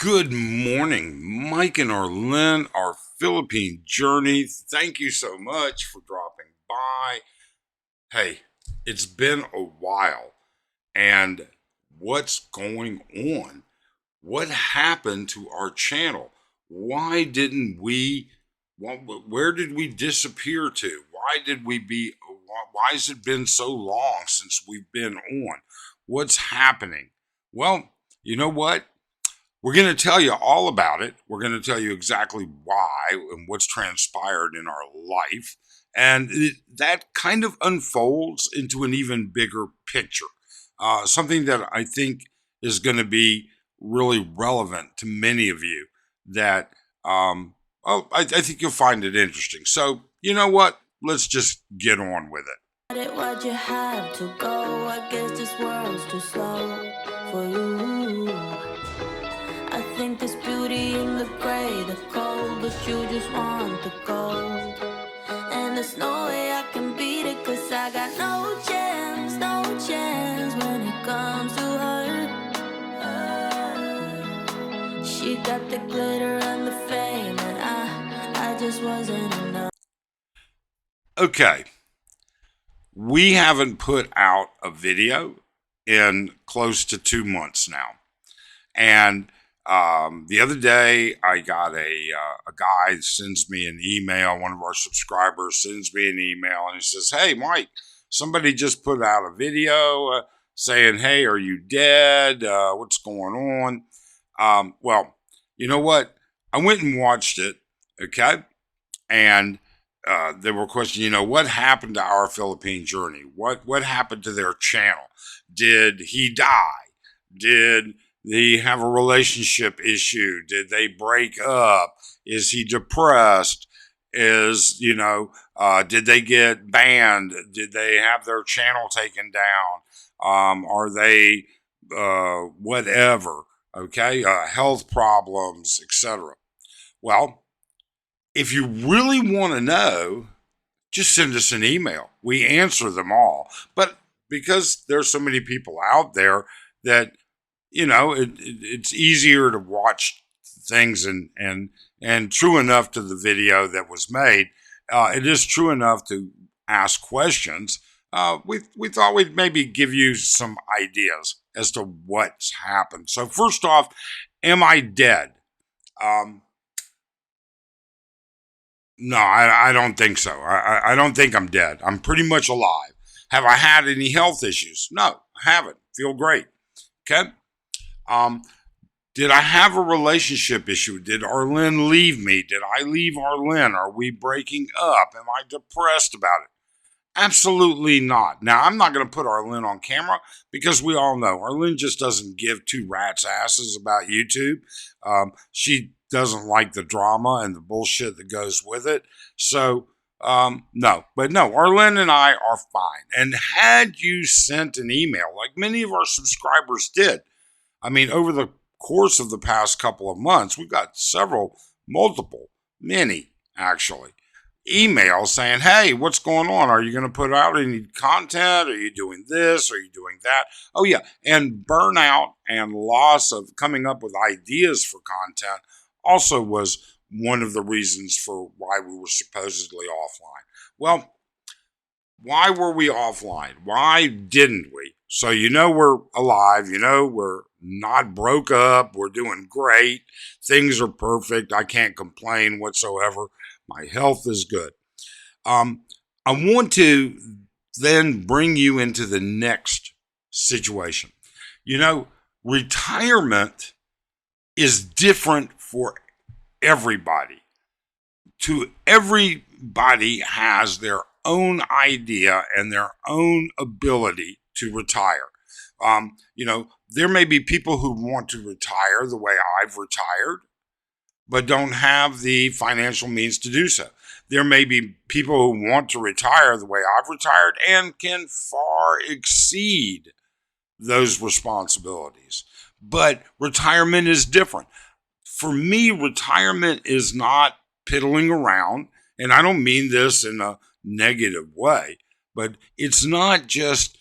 Good morning, Mike and Arlene, our Philippine Journey. Thank you so much for dropping by. Hey, it's been a while, and what's going on? What happened to our channel? Why didn't we? Where did we disappear to? Why has it been so long since we've been on? What's happening? Well, you know what? We're going to tell you all about it. We're going to tell you exactly why and what's transpired in our life. And that kind of unfolds into an even bigger picture. Something that I think is going to be really relevant to many of you that, I think you'll find it interesting. So, you know what? Let's just get on with it. Why'd you have to go? I guess this world's too slow for you. I think there's beauty in the gray, the cold, but you just want the gold. And there's no way I can beat it, cause I got no chance when it comes to her. She got the glitter and the fame, and I just wasn't enough. Okay. We haven't put out a video in close to 2 months now. And the other day, I got a guy sends me an email. One of our subscribers sends me an email, and he says, "Hey, Mike, somebody just put out a video saying, 'Hey, are you dead? What's going on?'" Well, you know what? I went and watched it. Okay, and they were questioning, what happened to our Philippine Journey? What happened to their channel? Did he die? Did he have a relationship issue? Did they break up? Is he depressed? Did they get banned? Did they have their channel taken down? Are they, whatever? Okay. Health problems, etc. Well, if you really want to know, just send us an email. We answer them all. But because there's so many people out there that it's easier to watch things and true enough to the video that was made. It is true enough to ask questions. We thought we'd maybe give you some ideas as to what's happened. So first off, am I dead? No, I don't think so. I don't think I'm dead. I'm pretty much alive. Have I had any health issues? No, I haven't. Feel great. Okay. Um, did I have a relationship issue? Did Arlene leave me? Did I leave Arlene? Are we breaking up? Am I depressed about it? Absolutely not. Now, I'm not going to put Arlene on camera because we all know Arlene just doesn't give two rats' asses about YouTube. She doesn't like the drama and the bullshit that goes with it. So, no. But no, Arlene and I are fine. And had you sent an email, like many of our subscribers did, I mean, over the course of the past couple of months, we've got many actually, emails saying, "Hey, what's going on? Are you going to put out any content? Are you doing this? Are you doing that?" Oh, yeah. And burnout and loss of coming up with ideas for content also was one of the reasons for why we were supposedly offline. Well, why were we offline? Why didn't we? So, we're alive. We're not broke up. We're doing great. Things are perfect. I can't complain whatsoever. My health is good. I want to then bring you into the next situation. Retirement is different for everybody. Everybody has their own idea and their own ability to retire. There may be people who want to retire the way I've retired, but don't have the financial means to do so. There may be people who want to retire the way I've retired and can far exceed those responsibilities. But retirement is different. For me, retirement is not piddling around, and I don't mean this in a negative way, but it's not just,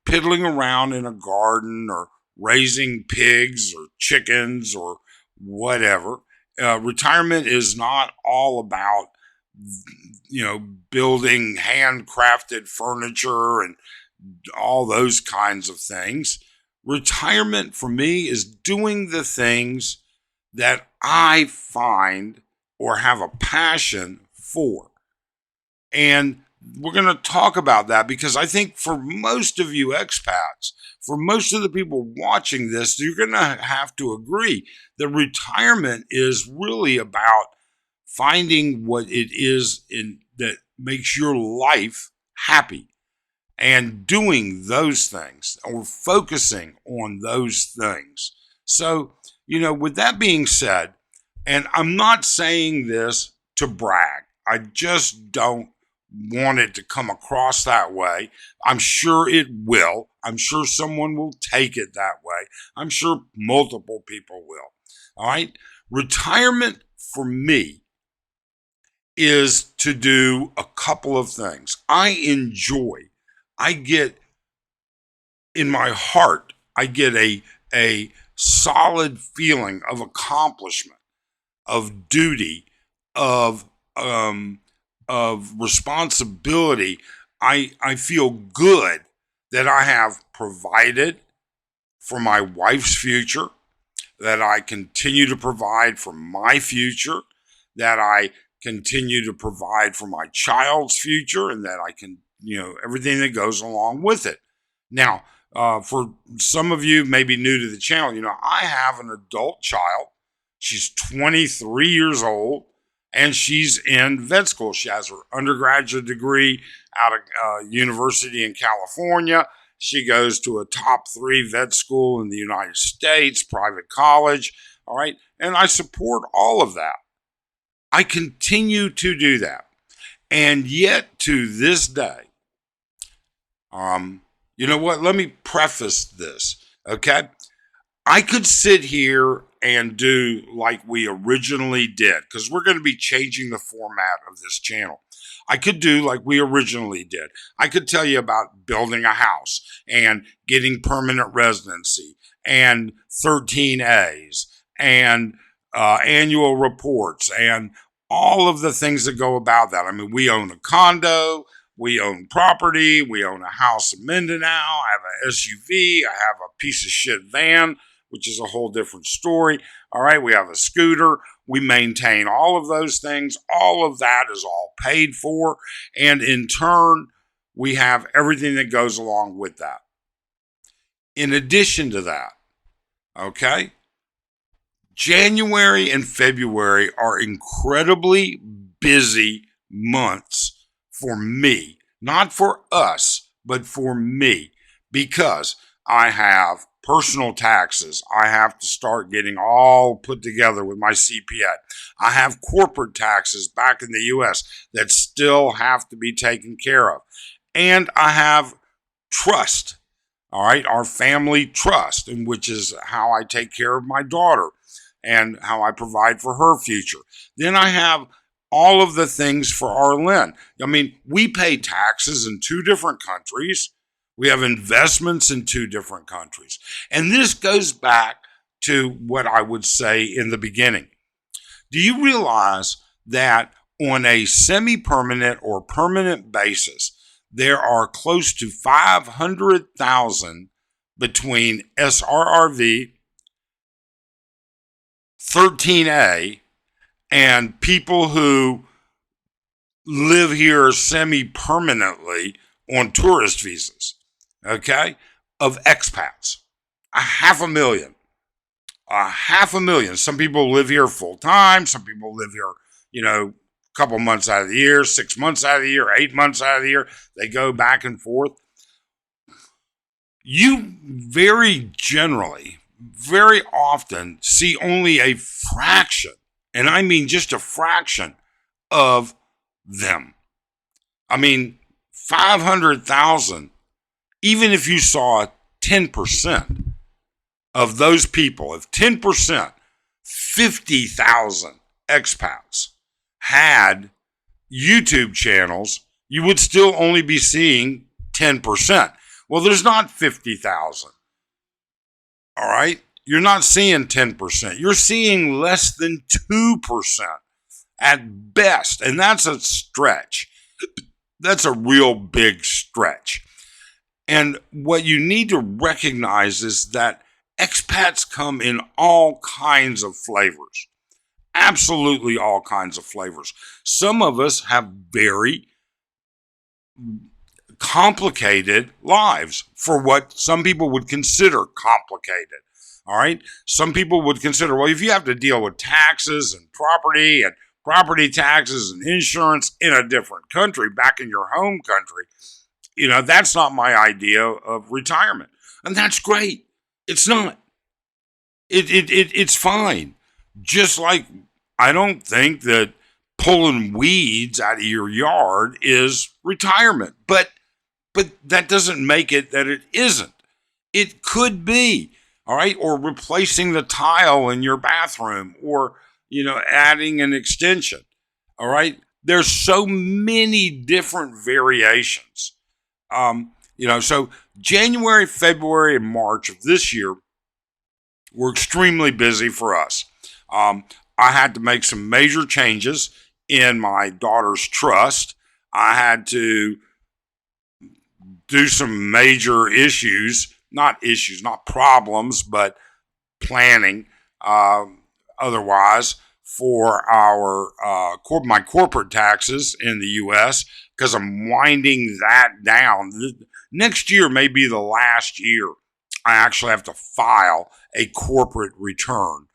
piddling around in a garden or raising pigs or chickens or whatever. Retirement is not all about, building handcrafted furniture and all those kinds of things. Retirement for me is doing the things that I find or have a passion for. And we're going to talk about that because I think for most of you expats, for most of the people watching this, you're going to have to agree that retirement is really about finding what it is that makes your life happy and doing those things or focusing on those things. So, with that being said, and I'm not saying this to brag, I just don't want it to come across that way. I'm sure it will. I'm sure someone will take it that way. I'm sure multiple people will. All right. Retirement for me is to do a couple of things. I get in my heart, I get a solid feeling of accomplishment, of duty, of responsibility. I feel good that I have provided for my wife's future, that I continue to provide for my future, that I continue to provide for my child's future, and that I can, everything that goes along with it. Now, for some of you maybe new to the channel, I have an adult child. She's 23 years old, and she's in vet school. She has her undergraduate degree out of university in California. She goes to a top 3 vet school in the United States, private college. All right. And I support all of that. I continue to do that. And yet to this day, you know what? Let me preface this. Okay. I could sit here and do like we originally did, because we're going to be changing the format of this channel. I could do like we originally did. I could tell you about building a house and getting permanent residency and 13As and annual reports and all of the things that go about that. I mean, we own a condo, we own property, we own a house in Mindanao, I have an SUV, I have a piece of shit van, which is a whole different story. All right, we have a scooter. We maintain all of those things. All of that is all paid for. And in turn, we have everything that goes along with that. In addition to that, okay, January and February are incredibly busy months for me. Not for us, but for me. Because I have personal taxes. I have to start getting all put together with my CPA. I have corporate taxes back in the US that still have to be taken care of. And I have trust, all right, our family trust, and which is how I take care of my daughter and how I provide for her future. Then I have all of the things for Arlen. I mean, we pay taxes in 2 different countries. We have investments in 2 different countries. And this goes back to what I would say in the beginning. Do you realize that on a semi-permanent or permanent basis, there are close to 500,000 between SRRV, 13A, and people who live here semi-permanently on tourist visas, okay, of expats. 500,000. 500,000. Some people live here full time. Some people live here, a couple months out of the year, 6 months out of the year, 8 months out of the year. They go back and forth. You very generally, very often see only a fraction, and I mean just a fraction of them. I mean, 500,000, even if you saw 10% of those people, if 10%, 50,000 expats had YouTube channels, you would still only be seeing 10%. Well, there's not 50,000. All right. you're not seeing 10%. You're seeing less than 2% at best. And that's a stretch. That's a real big stretch. And what you need to recognize is that expats come in all kinds of flavors. Absolutely all kinds of flavors. Some of us have very complicated lives for what some people would consider complicated. All right. Some people would consider, well, if you have to deal with taxes and property taxes and insurance in a different country, back in your home country, that's not my idea of retirement. And that's great. It's not. It's fine. Just like I don't think that pulling weeds out of your yard is retirement. But that doesn't make it that it isn't. It could be, all right, or replacing the tile in your bathroom, or adding an extension. All right. There's so many different variations. So January, February, and March of this year were extremely busy for us. I had to make some major changes in my daughter's trust. I had to do some major not problems, but planning otherwise for my corporate taxes in the U.S., because I'm winding that down. Next year may be the last year I actually have to file a corporate return.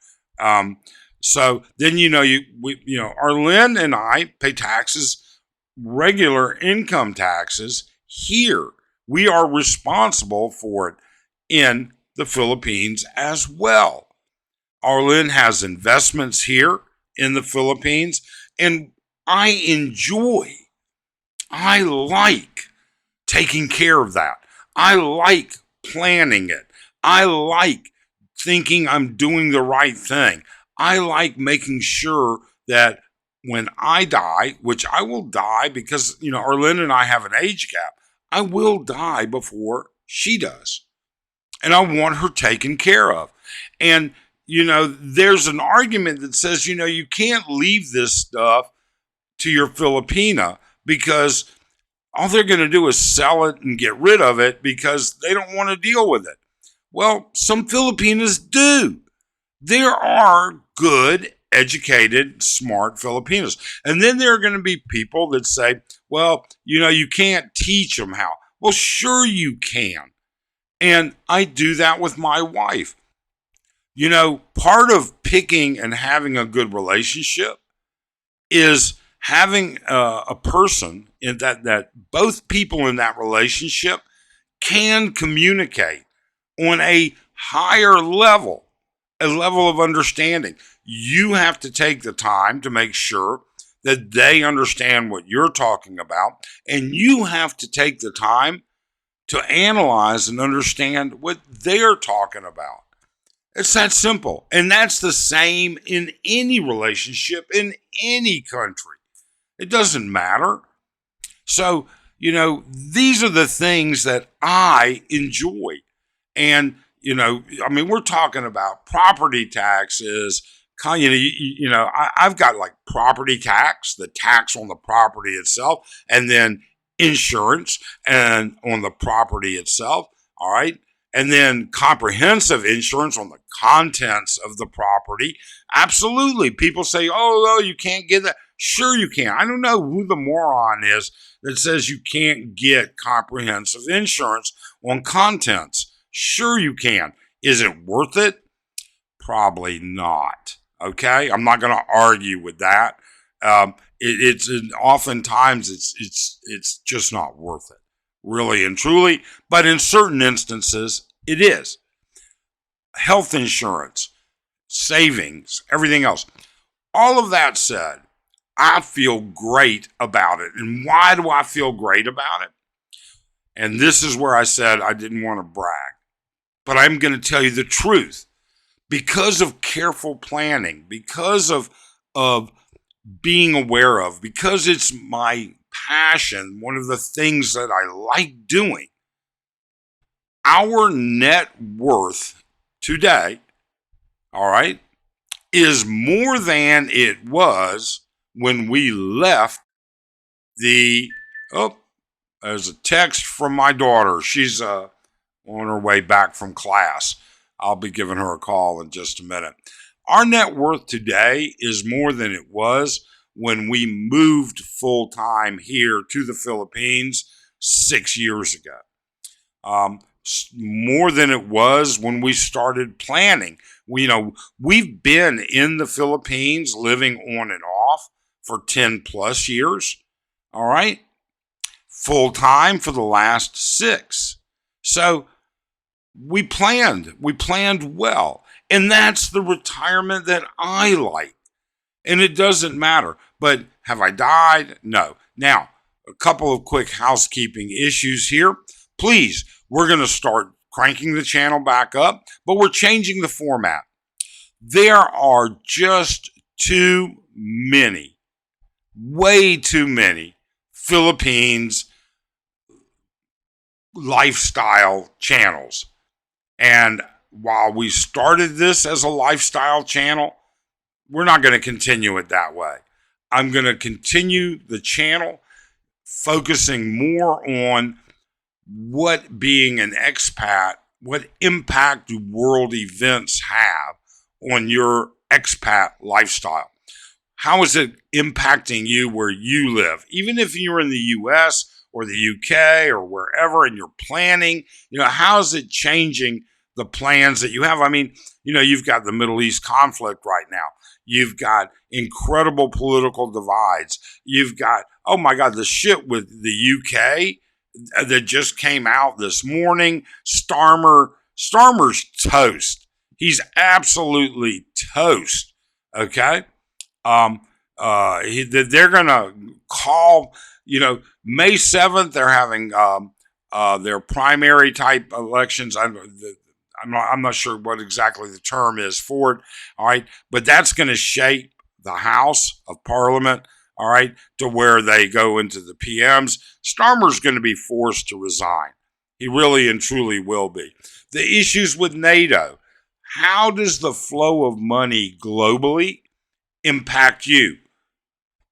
So then, Arlen and I pay taxes, regular income taxes here. We are responsible for it in the Philippines as well. Arlen has investments here in the Philippines, and I like taking care of that. I like planning it. I like thinking I'm doing the right thing. I like making sure that when I die, which I will die because, Arlen and I have an age gap, I will die before she does. And I want her taken care of. And, there's an argument that says, you can't leave this stuff to your Filipina because all they're going to do is sell it and get rid of it because they don't want to deal with it. Well, some Filipinas do. There are good, educated, smart Filipinos. And then there are going to be people that say, well, you can't teach them how. Well, sure you can. And I do that with my wife. Part of picking and having a good relationship is having a person in that both people in that relationship can communicate on a higher level, a level of understanding. You have to take the time to make sure that they understand what you're talking about, and you have to take the time to analyze and understand what they're talking about. It's that simple. And that's the same in any relationship in any country. It doesn't matter. So, these are the things that I enjoy. And, we're talking about property taxes. I've got like property tax, the tax on the property itself, and then insurance and on the property itself. All right. And then comprehensive insurance on the contents of the property. Absolutely. People say, oh, no, you can't get that. Sure you can. I don't know who the moron is that says you can't get comprehensive insurance on contents. Sure you can. Is it worth it? Probably not. Okay? I'm not going to argue with that. Oftentimes it's just not worth it. Really and truly, but in certain instances, it is. Health insurance, savings, everything else. All of that said, I feel great about it. And why do I feel great about it? And this is where I said I didn't want to brag, but I'm going to tell you the truth. Because of careful planning, because of being aware of, because it's my passion, one of the things that I like doing, our net worth today all right, is more than it was when we left the. Oh, there's a text from my daughter. She's on her way back from class. I'll be giving her a call in just a minute. Our net worth today is more than it was when we moved full time here to the Philippines 6 years ago. Um, more than it was when we started planning. We've been in the Philippines living on and off for 10 plus years. All right. Full time for the last 6. So we planned well. And that's the retirement that I like. And it doesn't matter. But have I died? No. Now, a couple of quick housekeeping issues here. Please, we're going to start cranking the channel back up, but we're changing the format. There are just too many, way too many Philippines lifestyle channels. And while we started this as a lifestyle channel, we're not going to continue it that way. I'm going to continue the channel focusing more on what being an expat, what impact do world events have on your expat lifestyle? How is it impacting you where you live? Even if you're in the US or the UK or wherever and you're planning, how is it changing the plans that you have? I mean, you've got the Middle East conflict right now. You've got incredible political divides. You've got, oh my God, the shit with the UK that just came out this morning. Starmer's toast. He's absolutely toast. Okay. They're gonna call. May 7th. They're having their primary type elections. I'm not sure what exactly the term is for it. All right, but that's going to shape the House of Parliament. All right, to where they go into the PMs. Starmer's going to be forced to resign. He really and truly will be. The issues with NATO. How does the flow of money globally impact you?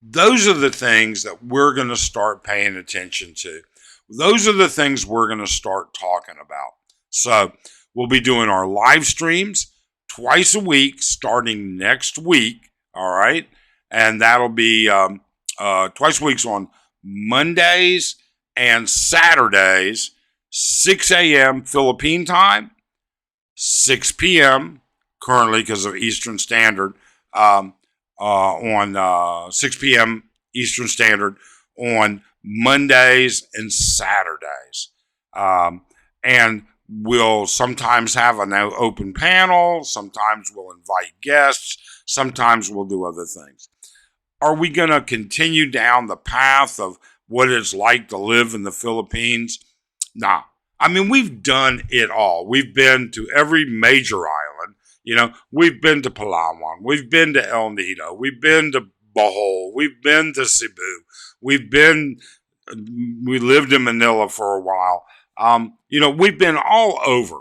Those are the things that we're going to start paying attention to. Those are the things we're going to start talking about. So we'll be doing our live streams twice a week starting next week. All right. And that'll be twice a week on Mondays and Saturdays, 6 a.m. Philippine time, 6 p.m. currently because of Eastern Standard, on 6 p.m. Eastern Standard on Mondays and Saturdays. And we'll sometimes have an open panel. Sometimes we'll invite guests. Sometimes we'll do other things. Are we going to continue down the path of what it's like to live in the Philippines? Nah. I mean, we've done it all. We've been to every major island. We've been to Palawan. We've been to El Nido. We've been to Bohol. We've been to Cebu. We lived in Manila for a while. We've been all over.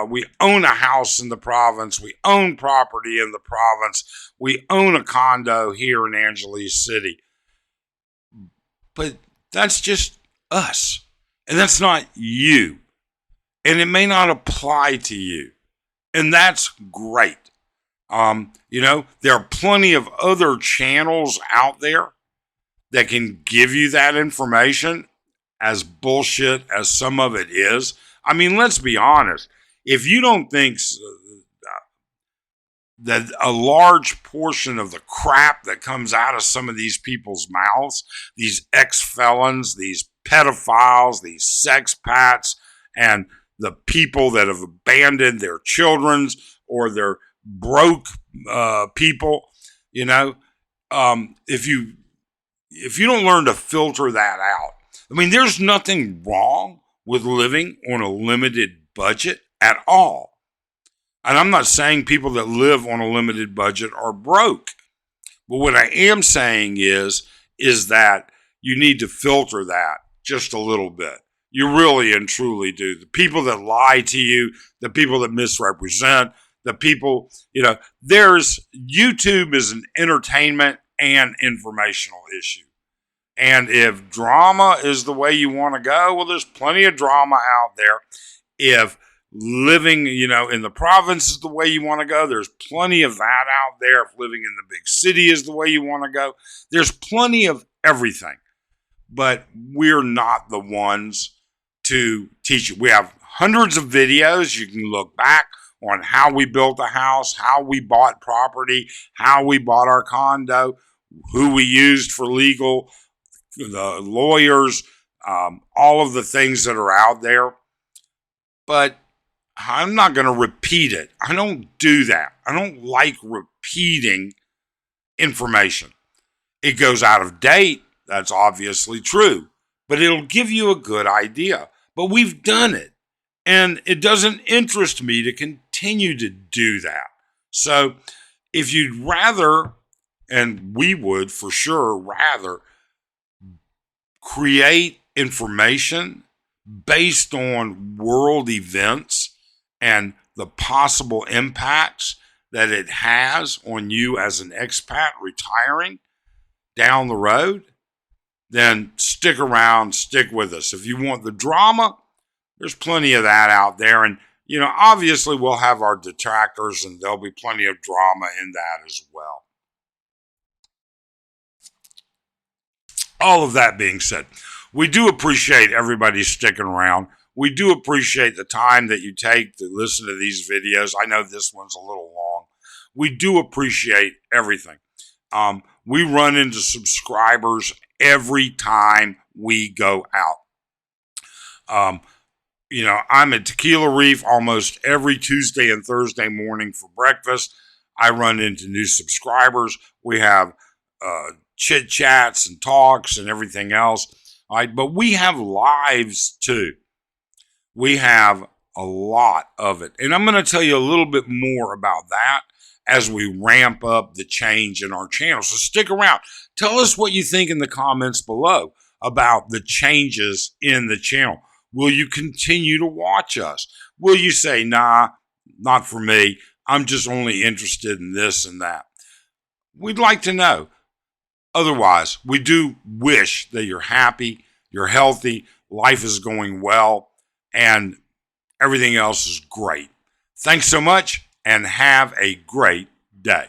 We own a house in the province. We own property in the province. We own a condo here in Angeles City. But that's just us. And that's not you. And it may not apply to you. And that's great. There are plenty of other channels out there that can give you that information, as bullshit as some of it is. I mean, let's be honest. If you don't think that a large portion of the crap that comes out of some of these people's mouths, these ex-felons, these pedophiles, these sexpats, and the people that have abandoned their children's or their broke people, if you don't learn to filter that out, I mean, there's nothing wrong with living on a limited budget at all. And I'm not saying people that live on a limited budget are broke. But what I am saying is that you need to filter that just a little bit. You really and truly do. The people that lie to you, the people that misrepresent, the people, there's YouTube is an entertainment and informational issue. And if drama is the way you want to go, well, there's plenty of drama out there. If living, in the province is the way you want to go, there's plenty of that out there. If living in the big city is the way you want to go, there's plenty of everything. But we're not the ones to teach you. We have hundreds of videos. You can look back on how we built a house, how we bought property, how we bought our condo, who we used for legal, the lawyers, all of the things that are out there. But I'm not going to repeat it. I don't do that. I don't like repeating information. It goes out of date. That's obviously true. But it'll give you a good idea. But we've done it. And it doesn't interest me to continue to do that. So if you'd rather, and we would for sure rather, create information based on world events and the possible impacts that it has on you as an expat retiring down the road, then stick around, stick with us. If you want the drama, there's plenty of that out there. And, obviously we'll have our detractors and there'll be plenty of drama in that as well. All of that being said, we do appreciate everybody sticking around. We do appreciate the time that you take to listen to these videos. I know this one's a little long. We do appreciate everything. We run into subscribers every time we go out. I'm at Tequila Reef almost every Tuesday and Thursday morning for breakfast. I run into new subscribers. We have chit chats and talks and everything else. All right, but we have lives too. We have a lot of it. And I'm going to tell you a little bit more about that as we ramp up the change in our channel. So stick around. Tell us what you think in the comments below about the changes in the channel. Will you continue to watch us? Will you say, nah, not for me. I'm just only interested in this and that. We'd like to know. Otherwise, we do wish that you're happy, you're healthy, life is going well, and everything else is great. Thanks so much, and have a great day.